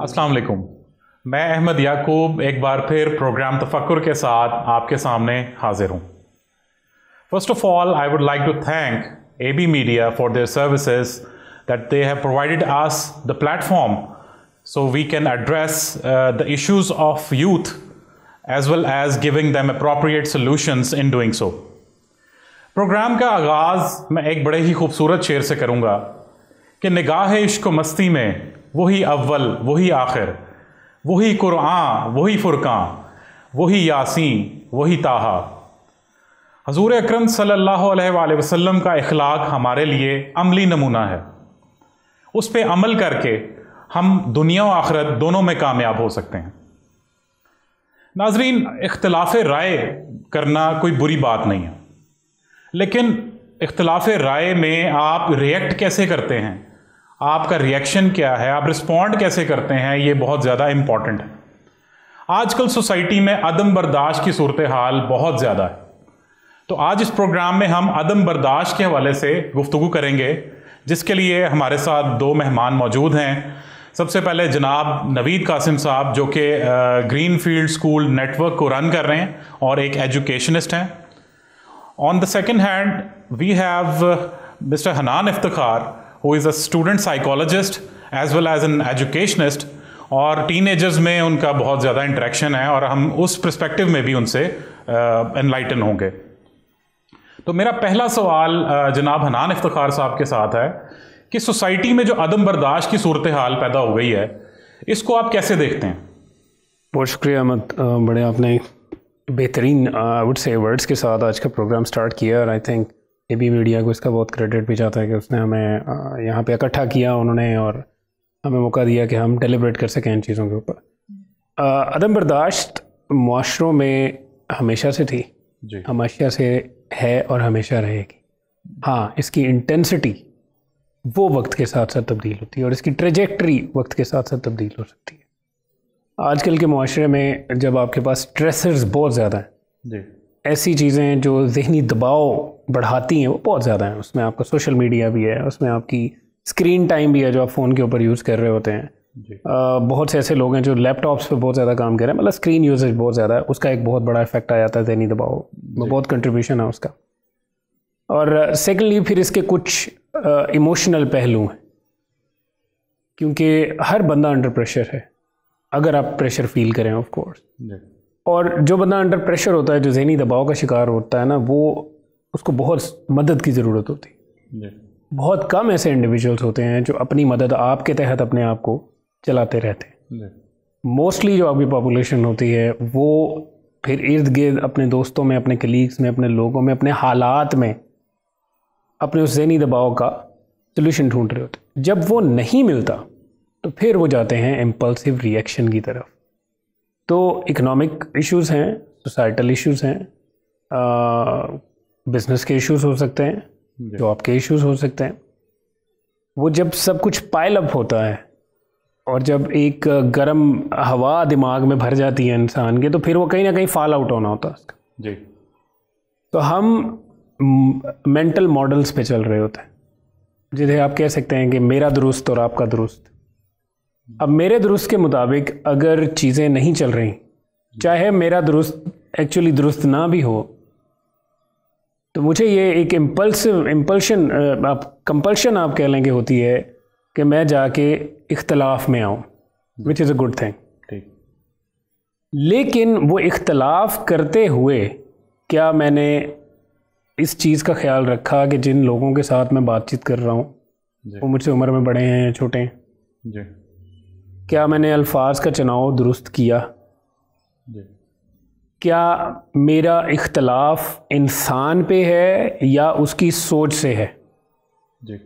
अस्सलाम वालेकुम। मैं अहमद याकूब एक बार फिर प्रोग्राम तफक्कुर के साथ आपके सामने हाजिर हूँ। First of all I would like to thank AB Media for their services that they have provided us the platform so we can address the issues of youth as well as giving them appropriate solutions in doing so. Program का आगाज़ मैं एक बड़े ही खूबसूरत शेर से करूँगा कि निगाह इश्क व मस्ती में वही अव्वल वही आखिर, वही कुरान वही फुरकान, वही यासीन वही ताहा। हजूर अकरम सल्लल्लाहु अलैहि वसल्लम का इखलाक हमारे लिए अमली नमूना है। उस पे अमल करके हम दुनिया और आखिरत दोनों में कामयाब हो सकते हैं। नाजरीन, इख्तिलाफ राय करना कोई बुरी बात नहीं है, लेकिन इख्तिलाफ राय में आप रिएक्ट कैसे करते हैं, आपका रिएक्शन क्या है, आप रिस्पॉन्ड कैसे करते हैं, ये बहुत ज़्यादा इम्पॉर्टेंट है। आजकल सोसाइटी में अदम बर्दाश्त की सूरत हाल बहुत ज़्यादा है, तो आज इस प्रोग्राम में हम अदम बर्दाश्त के हवाले से गुफ्तगू करेंगे, जिसके लिए हमारे साथ दो मेहमान मौजूद हैं। सबसे पहले जनाब नवीद कासिम साहब, जो कि ग्रीन फील्ड स्कूल नेटवर्क को रन कर रहे हैं और एक एजुकेशनिस्ट हैं। On the second hand we have mister Hanan Iftikhar, who is a student psychologist as well as an educationist, और टीनेजर्स में उनका बहुत ज़्यादा इंटरेक्शन है और हम उस पर्सपेक्टिव में भी उनसे एनलाइटन होंगे। तो मेरा पहला सवाल जनाब हनान इफ्तिखार साहब के साथ है कि सोसाइटी में जो अदम बर्दाश्त की सूरत हाल पैदा हो गई है, इसको आप कैसे देखते हैं? बहुत शुक्रिया अहमद, बड़े आपने बेहतरीन आई वुड से वर्ड्स के साथ आज का प्रोग्राम स्टार्ट किया, और आई थिंक AB मीडिया को इसका बहुत क्रेडिट भी जाता है कि उसने हमें यहाँ पे इकट्ठा किया उन्होंने, और हमें मौका दिया कि हम डेलिब्रेट कर सकें इन चीज़ों के ऊपर। अदम बर्दाश्त मुआशरों में हमेशा से थी जी, हमेशा से है और हमेशा रहेगी। हाँ, इसकी इंटेंसिटी वो वक्त के साथ साथ तब्दील होती है और इसकी ट्रेजेक्टरी वक्त के साथ साथ तब्दील हो सकती है। आजकल के मुआशरे में जब आपके पास स्ट्रेसर्स बहुत ज़्यादा हैं जी, ऐसी चीज़ें जो ज़हनी दबाव बढ़ाती हैं वो बहुत ज़्यादा हैं। उसमें आपका सोशल मीडिया भी है, उसमें आपकी स्क्रीन टाइम भी है जो आप फ़ोन के ऊपर यूज़ कर रहे होते हैं। बहुत से ऐसे लोग हैं जो लैपटॉप्स पे बहुत ज़्यादा काम कर रहे हैं, मतलब स्क्रीन यूजेज बहुत ज़्यादा है, उसका एक बहुत बड़ा इफेक्ट आ जाता है ज़हनी दबाव में, बहुत कंट्रीब्यूशन है उसका। और सेकेंडली फिर इसके कुछ इमोशनल पहलू हैं, क्योंकि हर बंदा अंडर प्रेशर है अगर आप प्रेशर फील करें ऑफ कोर्स, और जो बंदा अंडर प्रेशर होता है, जो ज़हनी दबाव का शिकार होता है ना, वो उसको बहुत मदद की ज़रूरत होती है। बहुत कम ऐसे इंडिविजुअल्स होते हैं जो अपनी मदद आपके तहत अपने आप को चलाते रहते हैं। मोस्टली जो आपकी पॉपुलेशन होती है वो फिर इर्द गिर्द अपने दोस्तों में, अपने कलीग्स में, अपने लोगों में, अपने हालात में अपने उस ज़हनी दबाव का सलूशन ढूंढ रहे होते। जब वो नहीं मिलता तो फिर वो जाते हैं इम्पल्सिव रिएक्शन की तरफ। तो इकोनॉमिक इश्यूज़ हैं, सोसाइटल इश्यूज़ हैं, बिज़नेस के इश्यूज़ हो सकते हैं, जॉब के इश्यूज़ हो सकते हैं। वो जब सब कुछ पाइल अप होता है और जब एक गर्म हवा दिमाग में भर जाती है इंसान के, तो फिर वो कहीं ना कहीं फॉल आउट होना होता है उसका जी। तो हम मेंटल मॉडल्स पे चल रहे होते हैं, जिन्हें आप कह सकते हैं कि मेरा दुरुस्त और आपका दुरुस्त। अब मेरे दुरुस्त के मुताबिक अगर चीज़ें नहीं चल रही, चाहे मेरा दुरुस्त एक्चुअली दुरुस्त ना भी हो, तो मुझे ये एक इम्पल्शन आप कंपल्शन आप कह लेंगे होती है कि मैं जाके इख्तलाफ में आऊँ, which is a good thing. लेकिन वो इख्तलाफ करते हुए क्या मैंने इस चीज़ का ख्याल रखा कि जिन लोगों के साथ मैं बातचीत कर रहा हूँ वो मुझसे उम्र में बड़े हैं या छोटे हैं जी? क्या मैंने अल्फाज का चुनाव दुरुस्त किया जी? क्या मेरा इख्तलाफ इंसान पे है या उसकी सोच से है जी?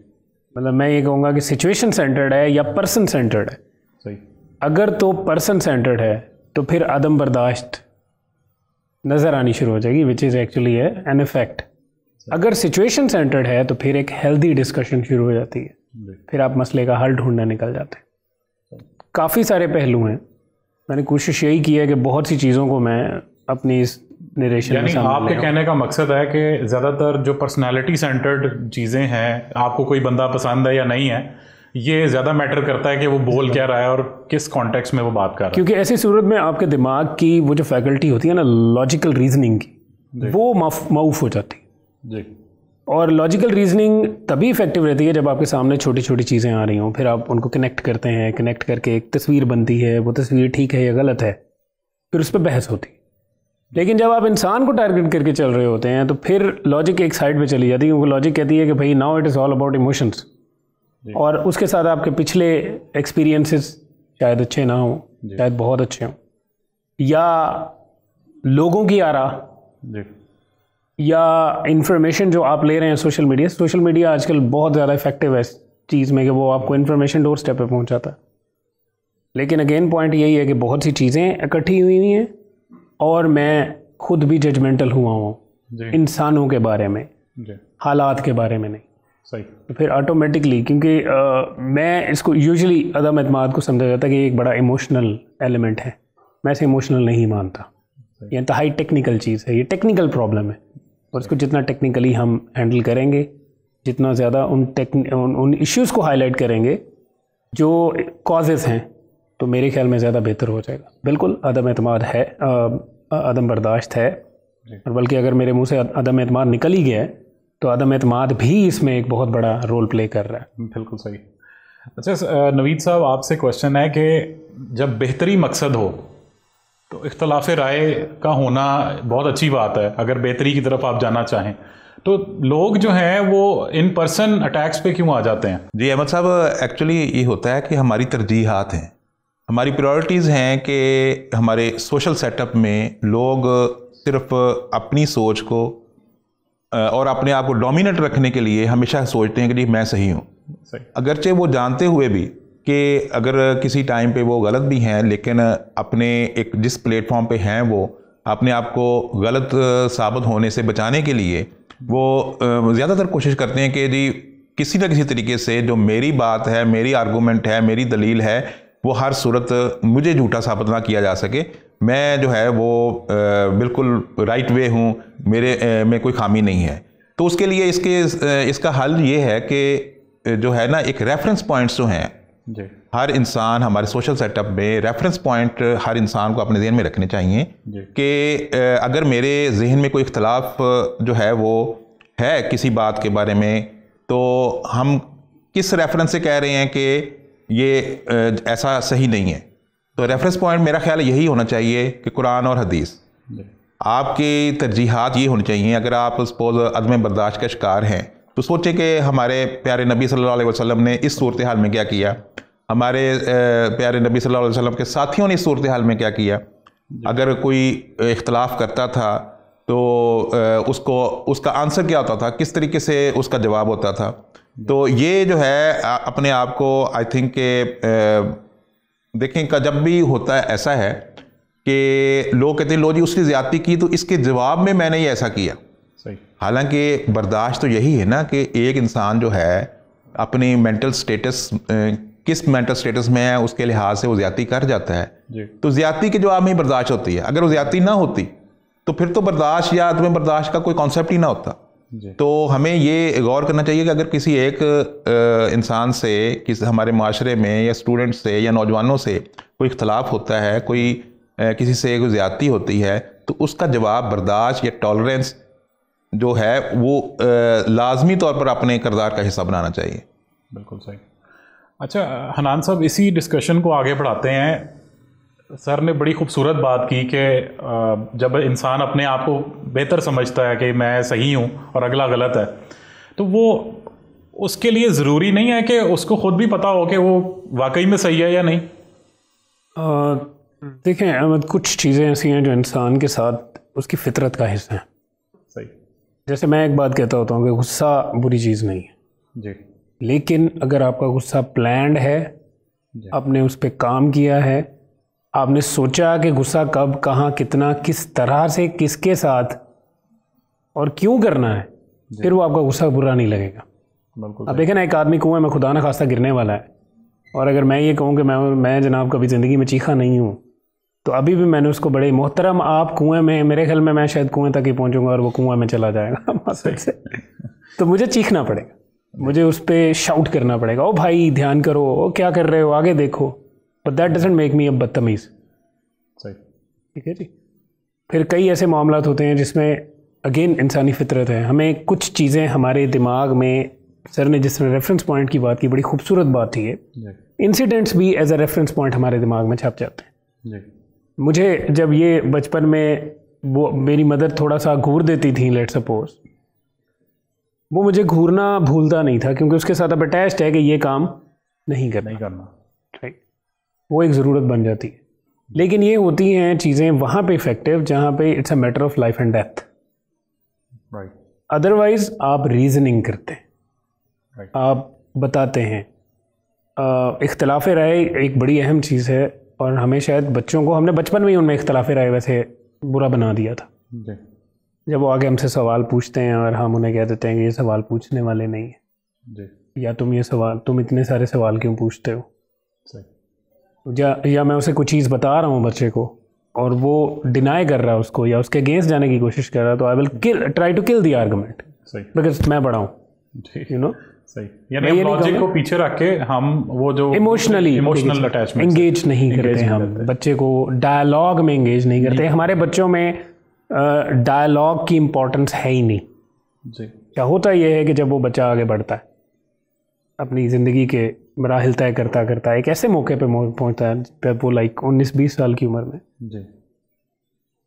मतलब मैं ये कहूँगा कि सिचुएशन सेंटर्ड है या पर्सन सेंटर्ड है। सही। अगर तो पर्सन सेंटर्ड है तो फिर अदम बर्दाश्त नज़र आनी शुरू हो जाएगी, विच इज़ एक्चुअली है एन इफेक्ट। अगर सिचुएशन सेंटर्ड है तो फिर एक हेल्दी डिस्कशन शुरू हो जाती है, फिर आप मसले का हल ढूंढने निकल जाते हैं। काफ़ी सारे पहलू हैं। मैंने कोशिश यही की है कि बहुत सी चीज़ों को मैं अपनी इस नरेशन। यानी आपके कहने का मकसद है कि ज़्यादातर जो पर्सनालिटी सेंटर्ड चीज़ें हैं, आपको कोई बंदा पसंद है या नहीं है, ये ज़्यादा मैटर करता है कि वो बोल क्या रहा है और किस कॉन्टेक्स्ट में वो बात कर रहा है। क्योंकि ऐसी सूरत में आपके दिमाग की वो जो फैकल्टी होती है ना लॉजिकल रीजनिंग की, वो माउफ हो जाती है जी। और लॉजिकल रीजनिंग तभी इफेक्टिव रहती है जब आपके सामने छोटी छोटी चीज़ें आ रही हों, फिर आप उनको कनेक्ट करते हैं, कनेक्ट करके एक तस्वीर बनती है, वो तस्वीर ठीक है या गलत है, फिर उस पर बहस होती है। लेकिन जब आप इंसान को टारगेट करके चल रहे होते हैं तो फिर लॉजिक एक साइड पे चली जाती है, क्योंकि लॉजिक कहती है कि भाई now it is all about emotions, और उसके साथ आपके पिछले एक्सपीरियंसेस शायद अच्छे ना हों, शायद बहुत अच्छे हों, या लोगों की आरा या इंफॉर्मेशन जो आप ले रहे हैं सोशल मीडिया आजकल बहुत ज़्यादा इफेक्टिव है इस चीज़ में कि वो आपको इन्फॉर्मेशन डोर स्टेप पे पहुंचाता है। लेकिन अगेन पॉइंट यही है कि बहुत सी चीज़ें इकट्ठी हुई हैं और मैं खुद भी जजमेंटल हुआ हूँ इंसानों के बारे में, हालात के बारे में नहीं। सही। तो फिर ऑटोमेटिकली, क्योंकि मैं इसको यूजुअली अदम एतमाद को समझा जाता है कि एक बड़ा इमोशनल एलिमेंट है, मैं इसे इमोशनल नहीं मानता। ये इंतहाई टेक्निकल चीज़ है, ये टेक्निकल प्रॉब्लम है, और इसको जितना टेक्निकली हम हैंडल करेंगे, जितना ज़्यादा उन इश्यूज़ को हाईलाइट करेंगे जो कॉजेज़ हैं, तो मेरे ख्याल में ज़्यादा बेहतर हो जाएगा। बिल्कुल अदम एतमाद है, अदम बर्दाश्त है, और बल्कि अगर मेरे मुंह से अदम एतमाद निकल ही गया है तो अदम एतमाद भी इसमें एक बहुत बड़ा रोल प्ले कर रहा है। बिल्कुल सही। अच्छा नवीद साहब, आपसे क्वेश्चन है कि जब बेहतरी मकसद हो तो इख्तलाफ राय का होना बहुत अच्छी बात है। अगर बेहतरी की तरफ आप जाना चाहें तो लोग जो हैं वो इन पर्सन अटैक्स पे क्यों आ जाते हैं? जी अहमद साहब, एक्चुअली ये होता है कि हमारी तरजीहात हैं, हमारी प्रायोरिटीज़ हैं कि हमारे सोशल सेटअप में लोग सिर्फ अपनी सोच को और अपने आप को डोमिनेट रखने के लिए हमेशा सोचते हैं कि जी मैं सही हूँ, अगरचे वो जानते हुए भी कि अगर किसी टाइम पे वो गलत भी हैं, लेकिन अपने एक जिस प्लेटफॉर्म पे हैं वो अपने आप को गलत साबित होने से बचाने के लिए वो ज़्यादातर कोशिश करते हैं कि जी किसी न किसी तरीके से जो मेरी बात है, मेरी आर्गूमेंट है, मेरी दलील है, वो हर सूरत मुझे झूठा साबित ना किया जा सके, मैं जो है वो बिल्कुल राइट वे हूँ, मेरे में कोई खामी नहीं है। तो उसके लिए इसका हल ये है कि जो है ना, एक रेफरेंस पॉइंट्स जो हैं जी, हर इंसान हमारे सोशल सेटअप में रेफरेंस पॉइंट हर इंसान को अपने जहन में रखने चाहिए कि अगर मेरे जहन में कोई इख्तलाफ जो है वो है किसी बात के बारे में, तो हम किस रेफरेंस से कह रहे हैं कि ये ऐसा सही नहीं है। तो रेफरेंस पॉइंट मेरा ख्याल यही होना चाहिए कि कुरान और हदीस। आपकी तरजीहात ये होनी चाहिए। अगर आप सपोज अदम बर्दाश्त का शिकार हैं तो सोचे कि हमारे प्यारे नबी सल्लल्लाहु अलैहि वसल्लम ने इस सूरत हाल में क्या किया, हमारे प्यारे नबी सल्लल्लाहु अलैहि वसल्लम के साथियों ने इस सूरत हाल में क्या किया। अगर कोई इख्तलाफ करता था तो उसका आंसर क्या होता था, किस तरीके से उसका जवाब होता था। तो ये जो है अपने आप को आई थिंक के देखें का जब भी होता है ऐसा है कि लोग कहते हैं लो जी उसने ज़्यादती की तो इसके जवाब में मैंने ये ऐसा किया। हालांकि बर्दाश्त तो यही है ना कि एक इंसान जो है अपनी मेंटल स्टेटस किस मेंटल स्टेटस में है उसके लिहाज से वो ज़्यादती कर जाता है। तो ज़्यादती के जवाब में ही बर्दाश्त होती है। अगर वो ज़्यादती ना होती तो फिर तो बर्दाश्त या अदम बर्दाश्त का कोई कॉन्सेप्ट ही ना होता। तो हमें ये गौर करना चाहिए कि अगर किसी एक इंसान से, किसी हमारे माशरे में या स्टूडेंट से या नौजवानों से कोई इख्तलाफ होता है, कोई किसी से कोई ज़्यादती होती है, तो उसका जवाब बर्दाश्त या टॉलरेंस जो है वो लाजमी तौर पर अपने किरदार का हिस्सा बनाना चाहिए। बिल्कुल सही। अच्छा हनान साहब, इसी डिस्कशन को आगे बढ़ाते हैं। सर ने बड़ी खूबसूरत बात की कि जब इंसान अपने आप को बेहतर समझता है कि मैं सही हूँ और अगला गलत है, तो वो उसके लिए ज़रूरी नहीं है कि उसको ख़ुद भी पता हो कि वो वाकई में सही है या नहीं। देखें अहमद, कुछ चीज़ें ऐसी हैं जो इंसान के साथ उसकी फितरत का हिस्सा है। सही। जैसे मैं एक बात कहता होता हूँ कि गुस्सा बुरी चीज़ नहीं है जी, लेकिन अगर आपका गुस्सा प्लान्ड है, आपने उस पर काम किया है, आपने सोचा कि गुस्सा कब, कहाँ, कितना, किस तरह से, किसके साथ और क्यों करना है, फिर वो आपका गुस्सा बुरा नहीं लगेगा। अब देखें ना, एक आदमी कुएं में खुदा न खास्ता गिरने वाला है, और अगर मैं ये कहूँ कि मैं जनाब कभी ज़िंदगी में चीखा नहीं हूँ, तो अभी भी मैंने उसको बड़े मोहतरम आप कुएं में, मेरे ख्याल में मैं शायद कुएं तक ही पहुंचूंगा और वो कुएं में चला जाएगा मकसद से। तो मुझे चीखना पड़ेगा, मुझे उस पर शाउट करना पड़ेगा, ओ भाई ध्यान करो, ओ क्या कर रहे हो, आगे देखो। But that doesn't make me a बदतमीज़। सही, ठीक है जी। फिर कई ऐसे मामला होते हैं जिसमें अगेन इंसानी फितरत है, हमें कुछ चीज़ें हमारे दिमाग में, सर ने जिस तरह रेफरेंस पॉइंट की बात की, बड़ी खूबसूरत बात थी ये, इंसिडेंट्स भी एज अ रेफरेंस पॉइंट हमारे दिमाग में छप जाते हैं। मुझे जब ये बचपन में वो मेरी मदर थोड़ा सा घूर देती थी, लेट सपोज, वो मुझे घूरना भूलता नहीं था क्योंकि उसके साथ अब अटैच्ड है कि ये काम नहीं करना, राइट। वो एक ज़रूरत बन जाती है। लेकिन ये होती हैं चीज़ें वहाँ पे इफेक्टिव जहाँ पे it's a matter of life and death, right. Otherwise आप रीजनिंग करते हैं, Right. आप बताते हैं। इख्तलाफ राय एक बड़ी अहम चीज़ है और हमें शायद बच्चों को, हमने बचपन में ही उनमें इख्तलाफ राय वैसे बुरा बना दिया था। जी। जब वो आगे हमसे सवाल पूछते हैं और हम उन्हें कह देते हैं कि ये सवाल पूछने वाले नहीं है, जी। या तुम इतने सारे सवाल क्यों पूछते हो। सही। या मैं उसे कुछ चीज़ बता रहा हूँ बच्चे को और वो डिनाई कर रहा है उसको या उसके अगेंस्ट जाने की कोशिश कर रहा है, तो I will try to kill the argument, because मैं बड़ा हूँ, यू नो। सही, यानी हम लॉजिक को पीछे रख के हम वो जो इमोशनल अटैचमेंट एंगेज नहीं करते, हम बच्चे को डायलॉग में एंगेज नहीं करते। हमारे बच्चों में डायलॉग की इम्पोर्टेंस है ही नहीं जी। क्या होता ये है कि जब वो बच्चा आगे बढ़ता है, अपनी ज़िंदगी के मराहिल तय करता करता एक ऐसे मौके पे पहुंचता है जब वो लाइक 19-20 साल की उम्र में जी,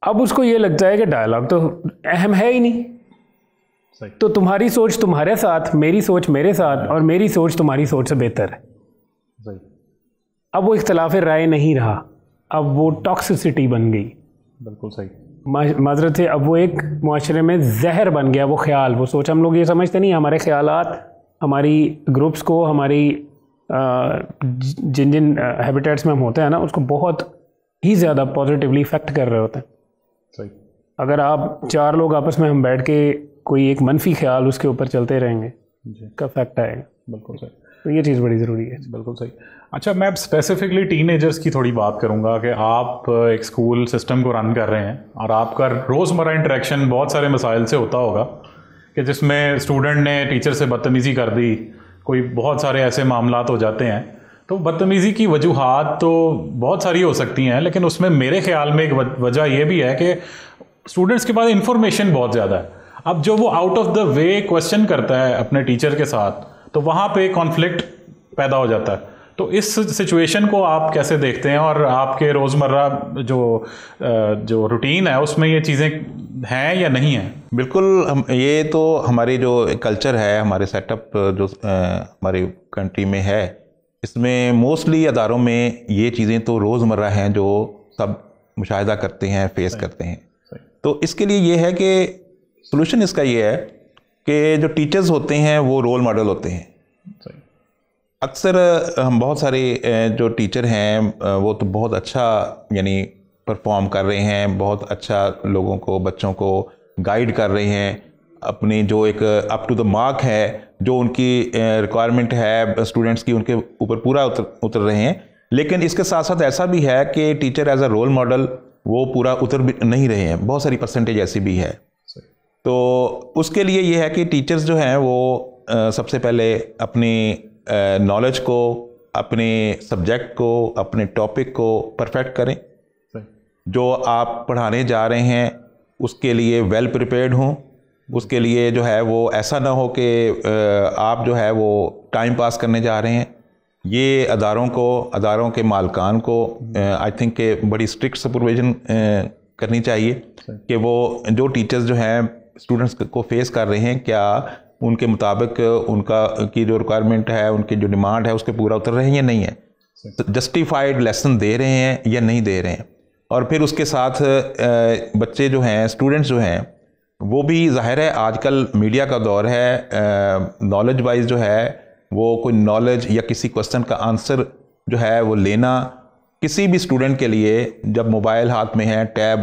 अब उसको ये लगता है कि डायलॉग तो अहम है ही नहीं। तो तुम्हारी सोच तुम्हारे साथ, मेरी सोच मेरे साथ, और मेरी सोच तुम्हारी सोच से बेहतर है। सही। अब वो इख्तलाफ राय नहीं रहा, अब वो टॉक्सिसिटी बन गई। बिल्कुल सही। माजरत है, अब वो एक मुआशरे में जहर बन गया, वो ख्याल, वो सोच। हम लोग ये समझते नहीं, हमारे ख्यालात हमारी ग्रुप्स को, हमारी जिन जिन हैबिटेट्स में हम होते हैं ना, उसको बहुत ही ज़्यादा पॉजिटिवली इफेक्ट कर रहे होते हैं। सही। अगर आप 4 लोग आपस में हम बैठ के कोई एक मनफी ख्याल उसके ऊपर चलते रहेंगे, का इफेक्ट आएगा। बिल्कुल सही। तो ये चीज़ बड़ी ज़रूरी है। बिल्कुल सही। अच्छा, मैं स्पेसिफिकली टीनेजर्स की थोड़ी बात करूंगा कि आप एक स्कूल सिस्टम को रन कर रहे हैं और आपका रोज़मर्रा इंटरेक्शन बहुत सारे मसाइल से होता होगा कि जिसमें स्टूडेंट ने टीचर से बदतमीज़ी कर दी, कोई बहुत सारे ऐसे मामलात हो जाते हैं। तो बदतमीज़ी की वजूहात तो बहुत सारी हो सकती हैं, लेकिन उसमें मेरे ख्याल में एक वजह यह भी है कि स्टूडेंट्स के पास इंफॉर्मेशन बहुत ज़्यादा है। अब जो वो out of the way question करता है अपने टीचर के साथ, तो वहाँ पे कॉन्फ्लिक्ट पैदा हो जाता है। तो इस सिचुएशन को आप कैसे देखते हैं और आपके रोज़मर्रा जो रूटीन है उसमें ये चीज़ें हैं या नहीं हैं? बिल्कुल, ये तो हमारी जो कल्चर है, हमारे सेटअप जो हमारी कंट्री में है, इसमें मोस्टली अदारों में ये चीज़ें तो रोज़मर्रा हैं जो सब मुशाहिदा करते हैं, फेस करते हैं। तो इसके लिए ये है कि सोल्यूशन इसका ये है कि जो टीचर्स होते हैं वो रोल मॉडल होते हैं। अक्सर हम बहुत सारे जो टीचर हैं वो तो बहुत अच्छा यानी परफॉर्म कर रहे हैं, बहुत अच्छा लोगों को, बच्चों को गाइड कर रहे हैं, अपनी जो एक अप टू द मार्क है, जो उनकी रिक्वायरमेंट है स्टूडेंट्स की, उनके ऊपर पूरा उतर रहे हैं। लेकिन इसके साथ साथ ऐसा भी है कि teacher as a role model वो पूरा उतर भी नहीं रहे हैं, बहुत सारी परसेंटेज ऐसी भी है। तो उसके लिए ये है कि टीचर्स जो हैं वो सबसे पहले अपनी नॉलेज को, अपने सब्जेक्ट को, अपने टॉपिक को परफेक्ट करें। जो आप पढ़ाने जा रहे हैं उसके लिए वेल प्रिपेयर्ड हों। उसके लिए जो है वो ऐसा ना हो कि आप जो है वो टाइम पास करने जा रहे हैं। ये अदारों के मालकान को आई थिंक के बड़ी स्ट्रिक्ट सुपरविजन करनी चाहिए कि वो जो टीचर्स जो हैं स्टूडेंट्स को फेस कर रहे हैं, क्या उनके मुताबिक उनका की जो रिक्वायरमेंट है, उनकी जो डिमांड है, उसके पूरा उतर रहे हैं या नहीं है, जस्टिफाइड लेसन दे रहे हैं या नहीं दे रहे हैं। और फिर उसके साथ बच्चे जो हैं, स्टूडेंट्स जो हैं, वो भी ज़ाहिर है आजकल मीडिया का दौर है, नॉलेज वाइज जो है वो कोई नॉलेज या किसी क्वेश्चन का आंसर जो है वो लेना किसी भी स्टूडेंट के लिए, जब मोबाइल हाथ में है, टैब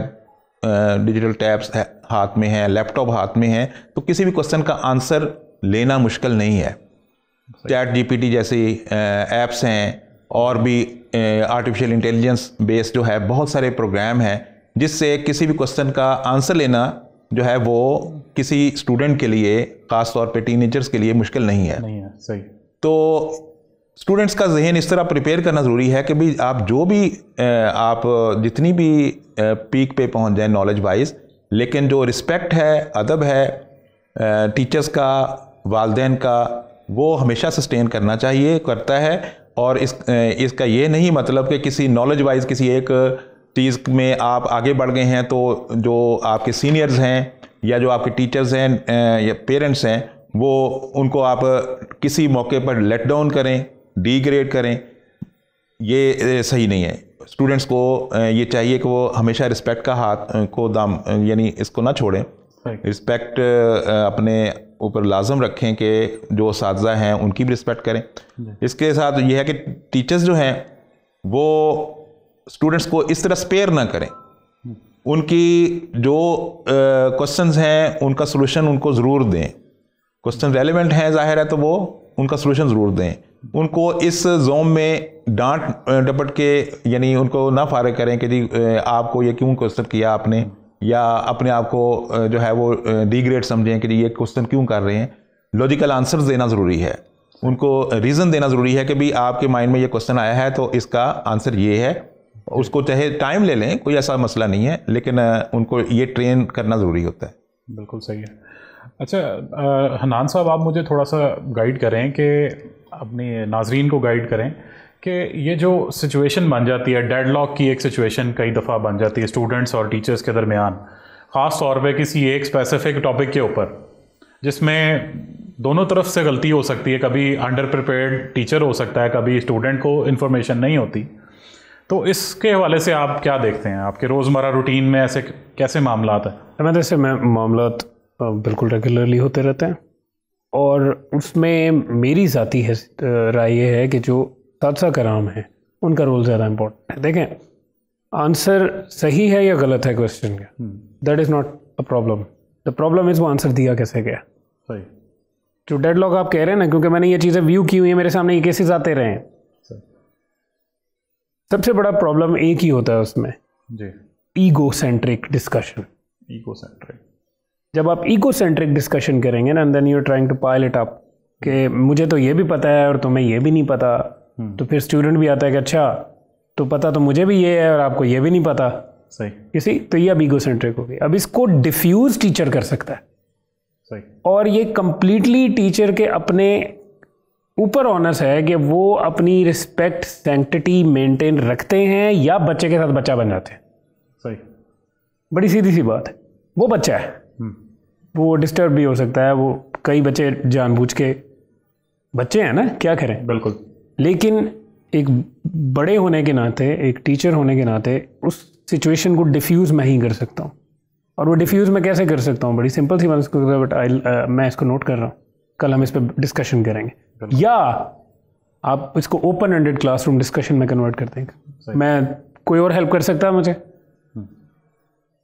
डिजिटल टैब्स हाथ में है, लैपटॉप हाथ में है, तो किसी भी क्वेश्चन का आंसर लेना मुश्किल नहीं है। चैट जीपीटी जैसी ऐप्स हैं, और भी आर्टिफिशियल इंटेलिजेंस बेस्ड जो है बहुत सारे प्रोग्राम हैं जिससे किसी भी क्वेश्चन का आंसर लेना जो है वो किसी स्टूडेंट के लिए, ख़ास तौर पे टीनेजर्स के लिए मुश्किल नहीं है। सही। तो स्टूडेंट्स का जहन इस तरह प्रिपेयर करना ज़रूरी है कि भी आप जो भी आप जितनी भी पीक पे पहुंच जाए नॉलेज वाइज, लेकिन जो रिस्पेक्ट है, अदब है टीचर्स का, वालिदैन का, वो हमेशा सस्टेन करना चाहिए, करता है। और इसका ये नहीं मतलब कि किसी नॉलेज वाइज किसी एक चीज़ में आप आगे बढ़ गए हैं तो जो आपके सीनियर्स हैं या जो आपके टीचर्स हैं या पेरेंट्स हैं वो उनको आप किसी मौके पर लेट डाउन करें, डिग्रेड करें, ये सही नहीं है। स्टूडेंट्स को ये चाहिए कि वो हमेशा रिस्पेक्ट का हाथ को दाम यानी इसको ना छोड़ें, रिस्पेक्ट अपने ऊपर लाजम रखें कि जो साथी हैं उनकी भी रिस्पेक्ट करें। इसके साथ ये है कि टीचर्स जो हैं वो स्टूडेंट्स को इस तरह स्पेयर ना करें, उनकी जो क्वेश्चंस हैं उनका सलूशन उनको ज़रूर दें। क्वेश्चन रेलेवेंट हैं ज़ाहिर है तो वो उनका सलूशन ज़रूर दें। उनको इस जोन में डांट डपट के यानी उनको ना फारिग करें कि जी आपको ये क्यों क्वेश्चन किया आपने, या अपने आप को जो है वो डिग्रेड समझें कि जी ये क्वेश्चन क्यों कर रहे हैं। लॉजिकल आंसर्स देना ज़रूरी है, उनको रीज़न देना ज़रूरी है कि भाई आपके माइंड में ये क्वेश्चन आया है तो इसका आंसर ये है। उसको चाहे टाइम ले लें, कोई ऐसा मसला नहीं है, लेकिन उनको ये ट्रेन करना ज़रूरी होता है। बिल्कुल सही है। अच्छा हनान साहब, आप मुझे थोड़ा सा गाइड करें कि अपनी नाजरीन को गाइड करें कि ये जो सिचुएशन बन जाती है, डेडलॉक की एक सिचुएशन कई दफ़ा बन जाती है स्टूडेंट्स और टीचर्स के दरमियान, ख़ास तौर पे किसी एक स्पेसिफिक टॉपिक के ऊपर, जिसमें दोनों तरफ से गलती हो सकती है। कभी अंडर प्रिपेयर्ड टीचर हो सकता है, कभी स्टूडेंट को इन्फॉर्मेशन नहीं होती। तो इसके हवाले से आप क्या देखते हैं? आपके रोज़मर्रा रूटीन में ऐसे कैसे मामलात हैं? जैसे मामलात बिल्कुल रेगुलरली होते रहते हैं, और उसमें मेरी ज़ाती राय ये है कि जो साथी कराम है उनका रोल ज़्यादा इम्पोर्टेंट है। देखें, आंसर सही है या गलत है क्वेश्चन का, that is not a problem. The problem is वो आंसर दिया कैसे गया। सही। जो डेडलॉक आप कह रहे हैं ना, क्योंकि मैंने ये चीज़ें व्यू की हुई है, मेरे सामने ये केसेस आते रहे हैं। सबसे बड़ा प्रॉब्लम एक ही होता है उसमें जी, ego centric discussion. Ego centric, जब आप ईगो सेंट्रिक डिस्कशन करेंगे ना, then you are trying to pile it up कि मुझे तो ये भी पता है और तुम्हें ये भी नहीं पता, तो फिर स्टूडेंट भी आता है कि अच्छा तो पता तो मुझे भी ये है और आपको ये भी नहीं पता। सही। इसी तो ये अब ईगो सेंट्रिक हो गई। अब इसको डिफ्यूज टीचर कर सकता है। सही। और ये कंप्लीटली टीचर के अपने ऊपर ऑनर्स है कि वो अपनी रिस्पेक्ट सैंक्टिटी मेंटेन रखते हैं या बच्चे के साथ बच्चा बन जाते हैं। सही। बड़ी सीधी सी बात है, वो बच्चा है, वो डिस्टर्ब भी हो सकता है। वो कई बच्चे जानबूझ के बच्चे हैं ना, क्या करें। बिल्कुल। लेकिन एक बड़े होने के नाते, एक टीचर होने के नाते उस सिचुएशन को डिफ्यूज़ मैं ही कर सकता हूँ। और वो डिफ्यूज़ मैं कैसे कर सकता हूँ? बड़ी सिंपल सी बात, मैं इसको नोट कर रहा हूँ, कल हम इस पर डिस्कशन करेंगे। या आप इसको ओपन एंडेड क्लासरूम डिस्कशन में कन्वर्ट कर देंगे। मैं कोई और हेल्प कर सकता है मुझे?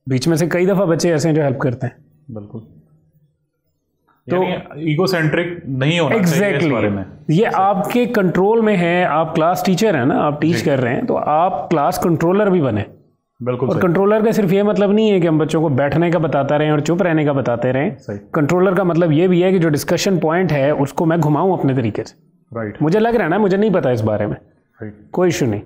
बीच में से कई दफ़ा बच्चे ऐसे हैं जो हेल्प करते हैं। बिल्कुल। तो ईगो सेंट्रिक नहीं होना चाहिए इस बारे में। ये आपके कंट्रोल में है। आप क्लास टीचर हैं ना, आप टीच कर रहे हैं, तो आप क्लास कंट्रोलर भी बने। बिल्कुल। और कंट्रोलर का सिर्फ ये मतलब नहीं है कि हम बच्चों को बैठने का बताते रहें और चुप रहने का बताते रहें। कंट्रोलर का मतलब ये भी है कि जो डिस्कशन पॉइंट है उसको मैं घुमाऊं अपने तरीके से। राइट। मुझे लग रहा है ना, मुझे नहीं पता इस बारे में, कोई इशू नहीं।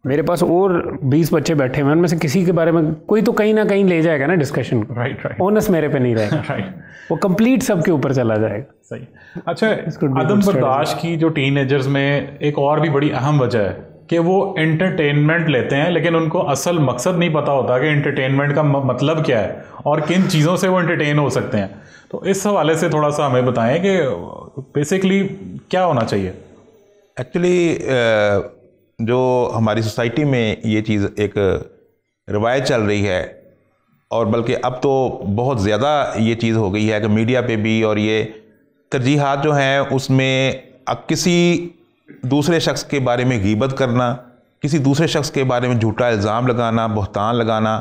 मेरे पास और 20 बच्चे बैठे हैं, उनमें से किसी के बारे में कोई तो कहीं ना कहीं ले जाएगा ना डिस्कशन। राइट। ओनस मेरे पे नहीं रहेगा। राइट। वो कंप्लीट सबके ऊपर चला जाएगा। सही। अच्छा, अदम बर्दाश्त की जो टीनेजर्स में एक और भी बड़ी अहम वजह है कि वो एंटरटेनमेंट लेते हैं, लेकिन उनको असल मकसद नहीं पता होता कि एंटरटेनमेंट का मतलब क्या है और किन चीज़ों से वो एंटरटेन हो सकते हैं। तो इस हवाले से थोड़ा सा हमें बताएं कि बेसिकली क्या होना चाहिए। एक्चुअली जो हमारी सोसाइटी में ये चीज़ एक रवायत चल रही है, और बल्कि अब तो बहुत ज़्यादा ये चीज़ हो गई है कि मीडिया पे भी, और ये तरजीहात जो हैं उसमें अब किसी दूसरे शख्स के बारे में गीबत करना, किसी दूसरे शख्स के बारे में झूठा इल्ज़ाम लगाना, बहतान लगाना,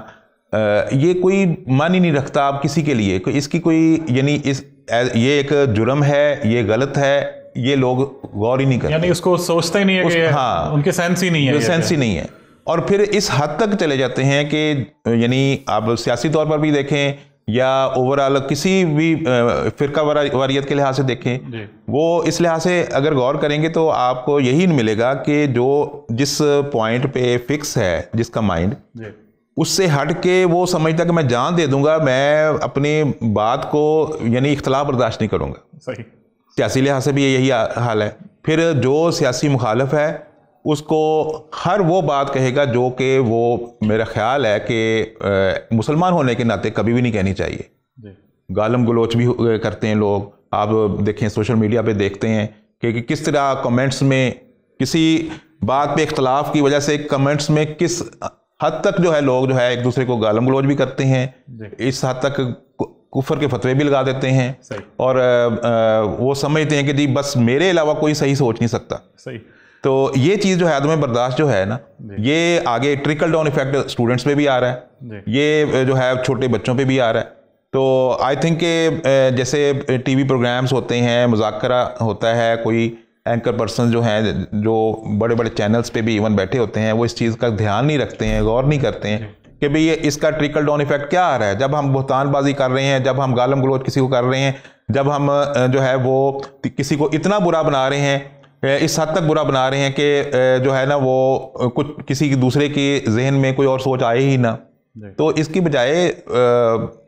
ये कोई मान ही नहीं रखता आप किसी के लिए। इसकी कोई यानी ये एक जुर्म है, ये गलत है, ये लोग गौर ही नहीं करते, यानी उसको सोचते ही नहीं है कि हाँ, उनके सेंस ही नहीं है, सेंस ही नहीं है। और फिर इस हद तक चले जाते हैं कि यानी आप सियासी तौर पर भी देखें या ओवरऑल किसी भी फिरका वारियत के लिहाज से देखें, वो इस लिहाज से अगर गौर करेंगे तो आपको यही मिलेगा कि जो जिस पॉइंट पे फिक्स है जिसका माइंड, उससे हट के वो समझता कि मैं जान दे दूंगा, मैं अपनी बात को यानी इख्तलाफ बर्दाश्त नहीं करूंगा। सही। सियासी लिहाज से भी यही हाल है। फिर जो सियासी मुखालिफ है उसको हर वो बात कहेगा जो कि वो मेरा ख्याल है कि मुसलमान होने के नाते कभी भी नहीं कहनी चाहिए। गालम गलोच भी करते हैं लोग, आप देखें सोशल मीडिया पे देखते हैं कि किस तरह कमेंट्स में किसी बात पे इख्तलाफ की वजह से कमेंट्स में किस हद तक जो है लोग जो है एक दूसरे को गालम गलोच भी करते हैं, इस हद तक कुफर के फतवे भी लगा देते हैं। और वो समझते हैं कि जी बस मेरे अलावा कोई सही सोच नहीं सकता। सही। तो ये चीज़ जो है आदम बर्दाश्त जो है ना, ये आगे ट्रिकल डाउन इफेक्ट स्टूडेंट्स पे भी आ रहा है, ये जो है छोटे बच्चों पे भी आ रहा है। तो आई थिंक के जैसे टीवी प्रोग्राम्स होते हैं, मुज़ाकरा होता है, कोई एंकर पर्सन जो हैं जो बड़े बड़े चैनल्स पे भी इवन बैठे होते हैं, वो इस चीज़ का ध्यान नहीं रखते हैं, गौर नहीं करते हैं कि भाई ये इसका ट्रिकल डाउन इफेक्ट क्या आ रहा है। जब हम बुहतानबाजी कर रहे हैं, जब हम गालम गलोच किसी को कर रहे हैं, जब हम जो है वो किसी को इतना बुरा बना रहे हैं, इस हद तक बुरा बना रहे हैं कि जो है ना वो कुछ किसी दूसरे के जहन में कोई और सोच आए ही ना, तो इसकी बजाय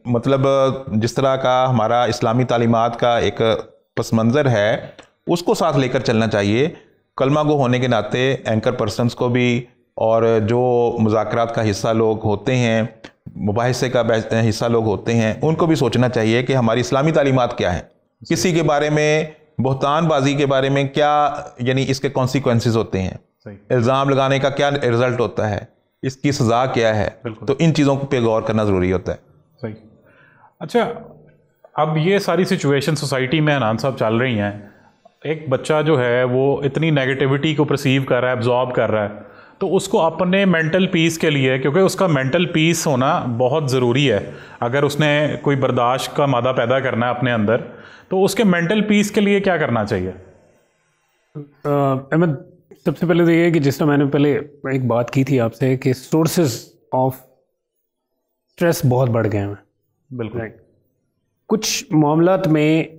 मतलब जिस तरह का हमारा इस्लामी तालीमात का एक पस मंज़र है उसको साथ लेकर चलना चाहिए। कलमा गो होने के नाते एंकर पर्सनस को भी और जो मुज़ाकरात का हिस्सा लोग होते हैं, मुबाहिसे का हिस्सा लोग होते हैं, उनको भी सोचना चाहिए कि हमारी इस्लामी तालीमात क्या है, किसी के बारे में बुहतानबाजी के बारे में क्या यानी इसके कॉन्सिक्वेंसेस होते हैं, इल्ज़ाम लगाने का क्या रिजल्ट होता है, इसकी सज़ा क्या है। तो इन चीज़ों पे गौर करना ज़रूरी होता है। सही। अच्छा, अब ये सारी सिचुएशन सोसाइटी में अनान साहब चल रही हैं, एक बच्चा जो है वो इतनी नेगेटिविटी को परसीव कर रहा है, एब्जॉर्ब कर रहा है, तो उसको अपने मेंटल पीस के लिए, क्योंकि उसका मेंटल पीस होना बहुत ज़रूरी है, अगर उसने कोई बर्दाश्त का मादा पैदा करना है अपने अंदर, तो उसके मेंटल पीस के लिए क्या करना चाहिए? अहमद, सबसे पहले तो ये है कि जिस तरह मैंने पहले एक बात की थी आपसे कि सोर्सेज ऑफ स्ट्रेस बहुत बढ़ गए हैं। बिल्कुल। कुछ मामलात में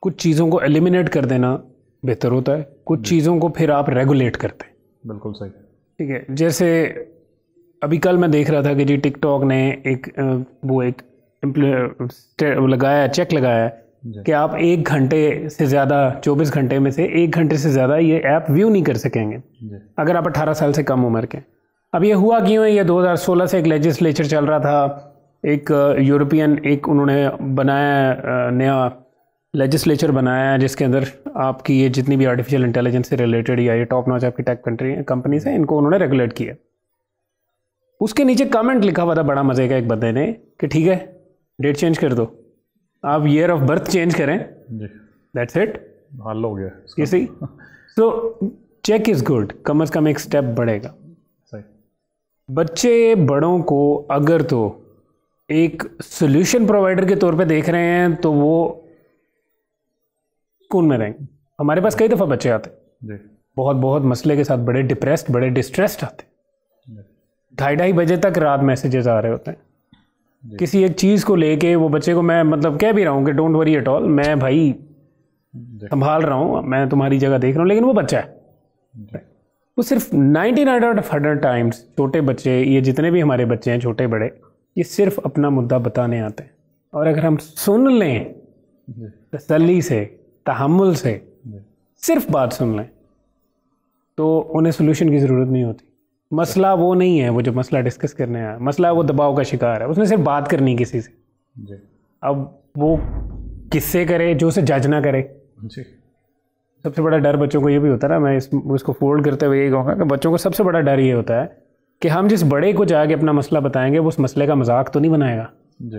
कुछ चीज़ों को एलिमिनेट कर देना बेहतर होता है, कुछ चीज़ों को फिर आप रेगुलेट करते हैं। बिल्कुल सही। ठीक है, जैसे अभी कल मैं देख रहा था कि जी टिकटॉक ने एक लगाया, चेक लगाया कि आप 1 घंटे से ज़्यादा, 24 घंटे में से 1 घंटे से ज़्यादा ये ऐप व्यू नहीं कर सकेंगे अगर आप 18 साल से कम उम्र के। अब ये हुआ क्यों है? ये 2016 से एक लेजिस्लेचर चल रहा था, एक यूरोपियन एक उन्होंने बनाया, नया लेजिस्लेचर बनाया है जिसके अंदर आपकी ये जितनी भी आर्टिफिशियल इंटेलिजेंस से रिलेटेड या ये टॉप नॉच आपकी टेक कंपनीज हैं, इनको उन्होंने रेगुलेट किया। उसके नीचे कमेंट लिखा हुआ था बड़ा मज़े का एक बंदे ने कि ठीक है डेट चेंज कर दो, आप ईयर ऑफ बर्थ चेंज करें, दैट्स इट, हल हो गया। किसी सो चेक इज़ गुड, कम अज़ कम एक स्टेप बढ़ेगा। सही। बच्चे बड़ों को अगर तो एक सोल्यूशन प्रोवाइडर के तौर पे देख रहे हैं तो वो स्कूल में रहेंगे। हमारे पास कई दफ़ा बच्चे आते हैं बहुत बहुत मसले के साथ, बड़े डिप्रेस्ड, बड़े डिस्ट्रेस्ड आते हैं, 2:30 बजे तक रात मैसेजेस आ रहे होते हैं किसी एक चीज़ को लेके। वो बच्चे को मैं मतलब कह भी रहा हूँ कि डोंट वरी एट ऑल, मैं भाई संभाल रहा हूँ, मैं तुम्हारी जगह देख रहा हूँ, लेकिन वो बच्चा है। वो सिर्फ 99 आउट ऑफ 100 टाइम्स छोटे बच्चे, ये जितने भी हमारे बच्चे हैं छोटे बड़े, ये सिर्फ अपना मुद्दा बताने आते हैं। और अगर हम सुन लें तसल्ली से, तहम्मुल से, सिर्फ बात सुन लें, तो उन्हें सोल्यूशन की ज़रूरत नहीं होती। मसला वो नहीं है, वो जो मसला डिस्कस करने आया, मसला वो दबाव का शिकार है, उसने सिर्फ बात करनी किसी से। अब वो किससे करे जो उसे जज ना करे। सबसे बड़ा डर बच्चों को ये भी होता है ना, मैं इसको फोल्ड करते हुए यही कहूँगा कि बच्चों को सबसे बड़ा डर ये होता है कि हम जिस बड़े को जाके अपना मसला बताएंगे वो उस मसले का मजाक तो नहीं बनाएगा। जी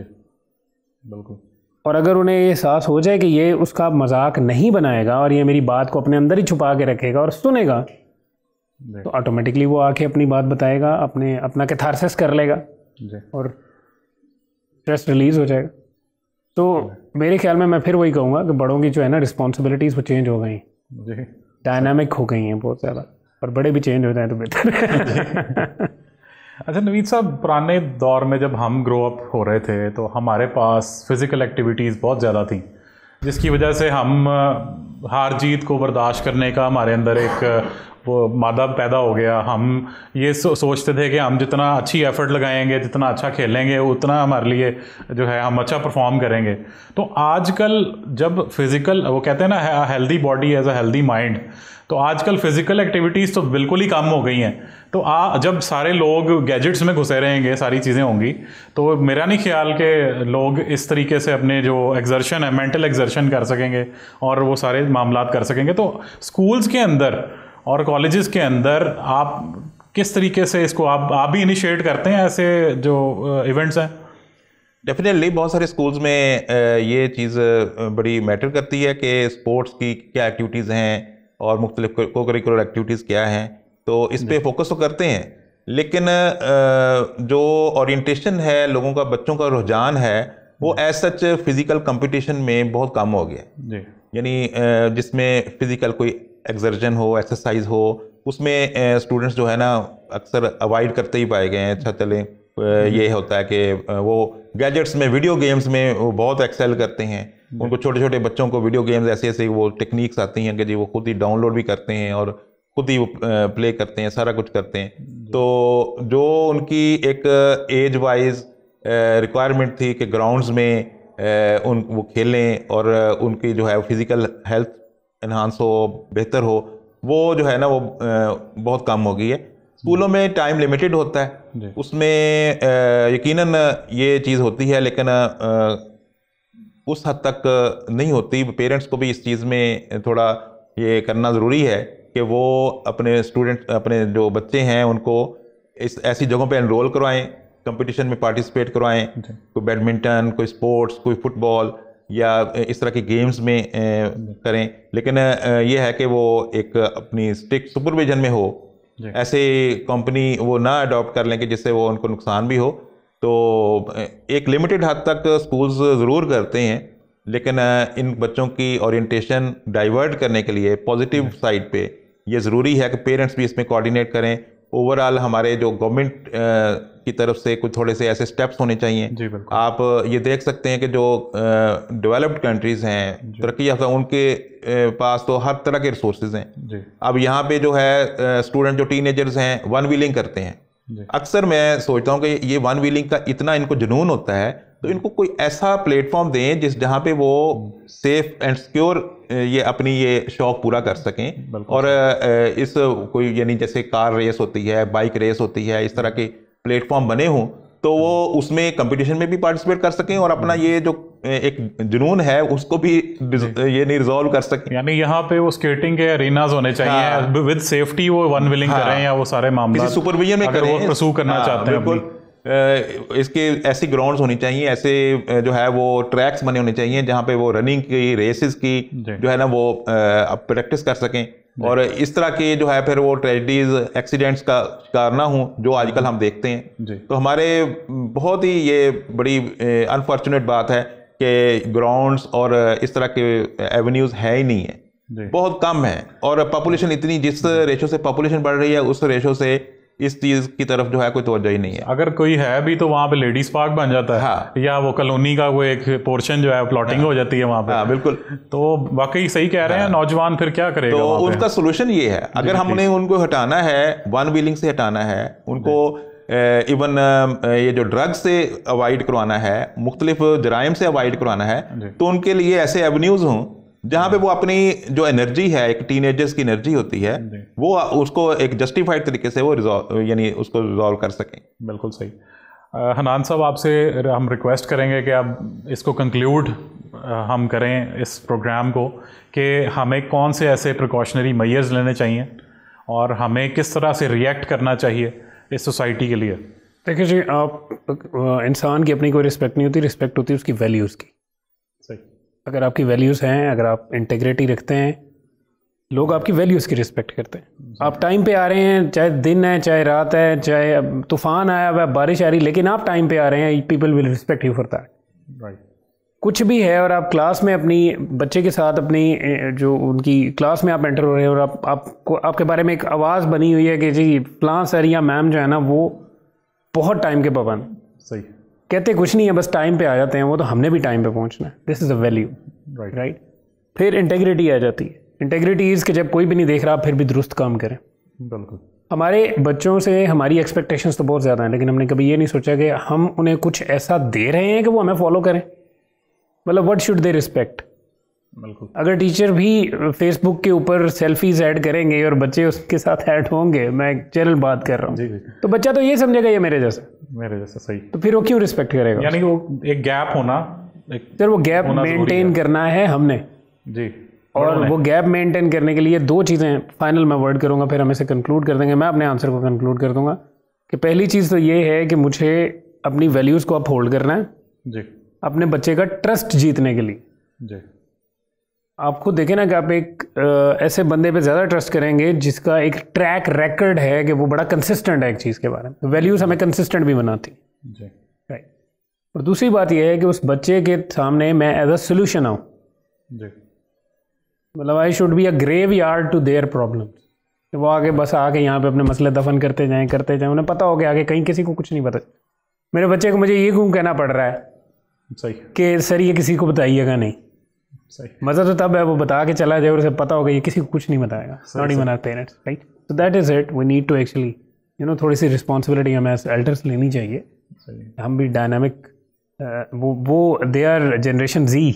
बिल्कुल। और अगर उन्हें ये एहसास हो जाए कि ये उसका मजाक नहीं बनाएगा और ये मेरी बात को अपने अंदर ही छुपा के रखेगा और सुनेगा, तो ऑटोमेटिकली वो आके अपनी बात बताएगा, अपना कैथारसिस कर लेगा और स्ट्रेस रिलीज हो जाएगा। तो मेरे ख्याल में मैं फिर वही कहूँगा कि बड़ों की जो है ना रिस्पॉन्सिबिलिटीज़ वो चेंज हो गई, डायनामिक हो गई हैं बहुत ज़्यादा, और बड़े भी चेंज हो जाए तो बेहतर है। अच्छा नवीद साहब, पुराने दौर में जब हम ग्रो अप हो रहे थे तो हमारे पास फिज़िकल एक्टिविटीज़ बहुत ज़्यादा थी, जिसकी वजह से हम हार जीत को बर्दाश्त करने का हमारे अंदर एक वो मादा पैदा हो गया। हम ये सोचते थे कि हम जितना अच्छी एफर्ट लगाएंगे, जितना अच्छा खेलेंगे, उतना हमारे लिए जो है हम अच्छा परफॉर्म करेंगे। तो आजकल जब फिज़िकल, वो कहते हैं ना healthy body as a healthy mind, तो आजकल फिज़िकल एक्टिविटीज़ तो बिल्कुल ही कम हो गई हैं। तो जब सारे लोग गैजेट्स में घुसे रहेंगे, सारी चीज़ें होंगी, तो मेरा नहीं ख्याल कि लोग इस तरीके से अपने जो एक्सर्शन है, मेंटल एक्सर्शन कर सकेंगे और वो सारे मामलात कर सकेंगे। तो स्कूल्स के अंदर और कॉलेजेस के अंदर आप किस तरीके से इसको आप भी इनिशिएट करते हैं ऐसे जो इवेंट्स हैं? डेफिनेटली बहुत सारे स्कूल्स में ये चीज़ बड़ी मैटर करती है कि स्पोर्ट्स की क्या एक्टिविटीज़ हैं और मुख्तलिफ को करिकुलर एक्टिविटीज़ क्या हैं, तो इस पर फोकस तो करते हैं। लेकिन जो ओरिएंटेशन है लोगों का, बच्चों का रुझान है, वो एज सच फिज़िकल कंपटीशन में बहुत कम हो गया। यानी जिसमें फ़िज़िकल कोई एक्सर्जन हो, एक्सरसाइज हो, उसमें स्टूडेंट्स जो है ना अक्सर अवॉइड करते ही पाए गए हैं। अच्छा चलें, ये होता है कि वो गैजेट्स में, वीडियो गेम्स में वो बहुत एक्सेल करते हैं। उनको छोटे छोटे बच्चों को वीडियो गेम्स ऐसे ऐसे वो टेक्निक्स आती हैं कि जी वो खुद ही डाउनलोड भी करते हैं और खुद ही वो प्ले करते हैं, सारा कुछ करते हैं। तो जो उनकी एक एज वाइज रिक्वायरमेंट थी कि ग्राउंड्स में वो खेलें और उनकी जो है फिज़िकल हेल्थ इन्हांस हो, बेहतर हो, वो जो है ना वो बहुत कम हो गई है। स्कूलों में टाइम लिमिटेड होता है, उसमें यकीनन ये चीज़ होती है, लेकिन उस हद तक नहीं होती। पेरेंट्स को भी इस चीज़ में थोड़ा ये करना ज़रूरी है कि वो अपने स्टूडेंट, अपने जो बच्चे हैं, उनको इस ऐसी जगहों पे एनरोल करवाएं, कंपटीशन में पार्टिसिपेट करवाएं, कोई बैडमिंटन, कोई स्पोर्ट्स, कोई फुटबॉल या इस तरह के गेम्स में करें। लेकिन ये है कि वो एक अपनी स्ट्रिक्ट सुपरविजन में हो, ऐसे कंपनी वो ना अडॉप्ट कर लें कि जिससे वो उनको नुकसान भी हो। तो एक लिमिटेड हद तक स्कूल्स ज़रूर करते हैं, लेकिन इन बच्चों की ओरिएंटेशन डाइवर्ट करने के लिए पॉजिटिव साइड पे ये ज़रूरी है कि पेरेंट्स भी इसमें कोऑर्डिनेट करें। ओवरऑल हमारे जो गवर्नमेंट की तरफ से कुछ थोड़े से ऐसे स्टेप्स होने चाहिए। आप ये देख सकते हैं कि जो डेवलप्ड कंट्रीज़ हैं, तरक्की याफ्ता, उनके पास तो हर तरह के रिसोर्सेज हैं। अब यहाँ पे जो है स्टूडेंट, जो टीनेजर्स हैं, वन व्हीलिंग करते हैं। अक्सर मैं सोचता हूँ कि ये वन व्हीलिंग का इतना इनको जुनून होता है, तो इनको कोई ऐसा प्लेटफॉर्म दें जिस जहाँ पे वो सेफ एंड सिक्योर ये अपनी ये शौक पूरा कर सकें। और इस कोई यानी जैसे कार रेस होती है, बाइक रेस होती है, इस तरह के प्लेटफॉर्म बने हों तो वो उसमें कंपटीशन में भी पार्टिसिपेट कर सकें और अपना ये जो एक जुनून है उसको भी ये नहीं रिजॉल्व कर सकें। यानी यहाँ पे वो स्केटिंग के अरीनाज होने चाहिए, विद सेफ्टी वो वन व्हीलिंग करें या वो सारे मामले सुपरविजन में करें, वो परस्यू करना चाहते हैं। बिल्कुल, इसके ऐसी ग्राउंड्स होनी चाहिए, ऐसे जो है वो ट्रैक्स बने होने चाहिए जहाँ पे वो रनिंग की, रेसेस की जो है ना वो प्रैक्टिस कर सकें और इस तरह के जो है फिर वो ट्रेजेडीज, एक्सीडेंट्स का शिकार ना हो जो आजकल हम देखते हैं। तो हमारे बहुत ही ये बड़ी अनफॉर्चुनेट बात है कि ग्राउंड्स और इस तरह के एवेन्यूज़ है ही नहीं है, बहुत कम है। और पॉपुलेशन इतनी, जिस रेशो से पॉपुलेशन बढ़ रही है उस रेशो से इस चीज़ की तरफ जो है कोई तवज्जो ही नहीं है। अगर कोई है भी तो वहाँ पे लेडीज पार्क बन जाता है। हाँ। या वो कॉलोनी का वो एक पोर्शन जो है प्लॉटिंग हो जाती है वहाँ पे। हाँ, बिल्कुल। तो वाकई सही कह रहे हैं, नौजवान फिर क्या करेगा? तो उनका सोल्यूशन ये है, अगर हमने उनको हटाना है, वन व्हीलिंग से हटाना है, उनको इवन ये जो ड्रग्स से अवॉइड करवाना है, मुख्तलिफ जराइम से अवॉइड करवाना है, तो उनके लिए ऐसे एवेन्यूज़ हों जहाँ पे वो अपनी जो एनर्जी है, एक टीनेजर्स की एनर्जी होती है, वो उसको एक जस्टिफाइड तरीके से वो यानी उसको रिजॉल्व कर सकें। बिल्कुल सही। हनान साहब, आपसे हम रिक्वेस्ट करेंगे कि आप इसको कंक्लूड हम करें इस प्रोग्राम को, कि हमें कौन से ऐसे प्रिकॉशनरी मेजर्स लेने चाहिए और हमें किस तरह से रिएक्ट करना चाहिए इस सोसाइटी के लिए। देखिए जी, आप इंसान की अपनी कोई रिस्पेक्ट नहीं होती, रिस्पेक्ट होती है उसकी वैल्यूज़ की। सही। अगर आपकी वैल्यूज़ हैं, अगर आप इंटेग्रिटी रखते हैं, लोग आपकी वैल्यूज़ की रिस्पेक्ट करते हैं। आप टाइम पे आ रहे हैं, चाहे दिन है, चाहे रात है, चाहे तूफान आया हुआ, बारिश आ रही, लेकिन आप टाइम पे आ रहे हैं, people will respect you for that. Right. कुछ भी है और आप क्लास में अपनी बच्चे के साथ अपनी जो उनकी क्लास में आप एंटर हो रहे हैं और आपको आपके बारे में एक आवाज़ बनी हुई है कि जी फलां सर या मैम जो है ना वो बहुत टाइम के पाबंद, सही कहते कुछ नहीं है, बस टाइम पे आ जाते हैं वो, तो हमने भी टाइम पे पहुंचना है। This is a value, right. फिर इंटेग्रिटी आ जाती है। इंटेग्रिटी इज़ कि जब कोई भी नहीं देख रहा आप फिर भी दुरुस्त काम करें। बिल्कुल। हमारे बच्चों से हमारी एक्सपेक्टेशंस तो बहुत ज़्यादा हैं, लेकिन हमने कभी ये नहीं सोचा कि हम उन्हें कुछ ऐसा दे रहे हैं कि वो हमें फॉलो करें। मतलब व्हाट शुड दे रिस्पेक्ट। बिल्कुल। अगर टीचर भी फेसबुक के ऊपर सेल्फीज ऐड करेंगे और बच्चे उसके साथ ऐड होंगे, मैं जनरल बात कर रहा हूँ, तो बच्चा तो ये समझेगा ये मेरे जैसा, सही। तो फिर वो क्यों रिस्पेक्ट करेगा? यानी वो एक गैप होना, सर वो गैप मेंटेन करना है हमने जी। और वो गैप मेंटेन करने के लिए दो चीज़ें फाइनल मैं वर्ड करूँगा, फिर हम इसे कंक्लूड कर देंगे। मैं अपने आंसर को कंक्लूड कर दूंगा कि पहली चीज़ तो ये है कि मुझे अपनी वैल्यूज़ को अपहोल्ड करना है जी, अपने बच्चे का ट्रस्ट जीतने के लिए जी। आप खुद देखें ना कि आप एक ऐसे बंदे पे ज़्यादा ट्रस्ट करेंगे जिसका एक ट्रैक रिकॉर्ड है कि वो बड़ा कंसिस्टेंट है एक चीज़ के बारे में। वैल्यूज़ हमें कंसिस्टेंट भी बनाती जी, राइट। और दूसरी बात यह है कि उस बच्चे के सामने मैं एज अ सोल्यूशन आऊँ जी। मतलब I should be a graveyard to their problems. वो आगे बस आके यहाँ पे अपने मसले दफन करते जाएं, उन्हें पता हो गया आगे कहीं किसी को कुछ नहीं पता। मेरे बच्चे को मुझे ये क्यों कहना पड़ रहा है सही कि सर ये किसी को बताइएगा नहीं। सही। मज़ा तो तब है वो बता के चला जाए और उसे पता होगा ये किसी को कुछ नहीं बताएगा, not even our parents, right. So that is it. We need to actually थोड़ी सी रिस्पॉन्सिबिलिटी हमें एल्डर्स लेनी चाहिए। हम भी डायनामिक वो दे आर जनरेशन जी,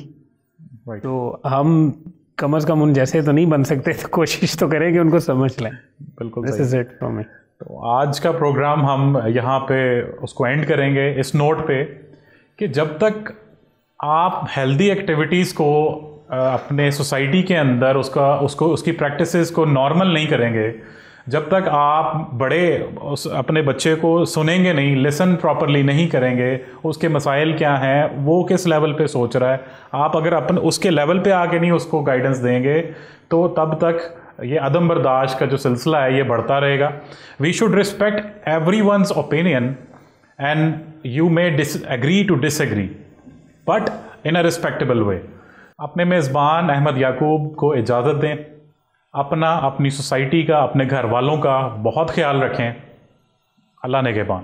तो हम कम से कम उन जैसे तो नहीं बन सकते, तो कोशिश तो करें कि उनको समझ लें। बिल्कुल। This is it for me. तो आज का प्रोग्राम हम यहाँ पे उसको एंड करेंगे इस नोट पे कि जब तक आप हेल्दी एक्टिविटीज़ को अपने सोसाइटी के अंदर उसकी प्रैक्टिसेस को नॉर्मल नहीं करेंगे, जब तक आप अपने बच्चे को सुनेंगे नहीं, लिसन प्रॉपरली नहीं करेंगे, उसके मसाइल क्या हैं, वो किस लेवल पे सोच रहा है, आप अगर उसके लेवल पे आके नहीं उसको गाइडेंस देंगे तो तब तक ये अदम बर्दाश्त का जो सिलसिला है ये बढ़ता रहेगा। We should respect everyone's opinion and you may agree to disagree but in a respectable way. अपने मेज़बान अहमद याकूब को इजाज़त दें। अपनी सोसाइटी का, अपने घर वालों का बहुत ख्याल रखें। अल्लाह नेगहबान।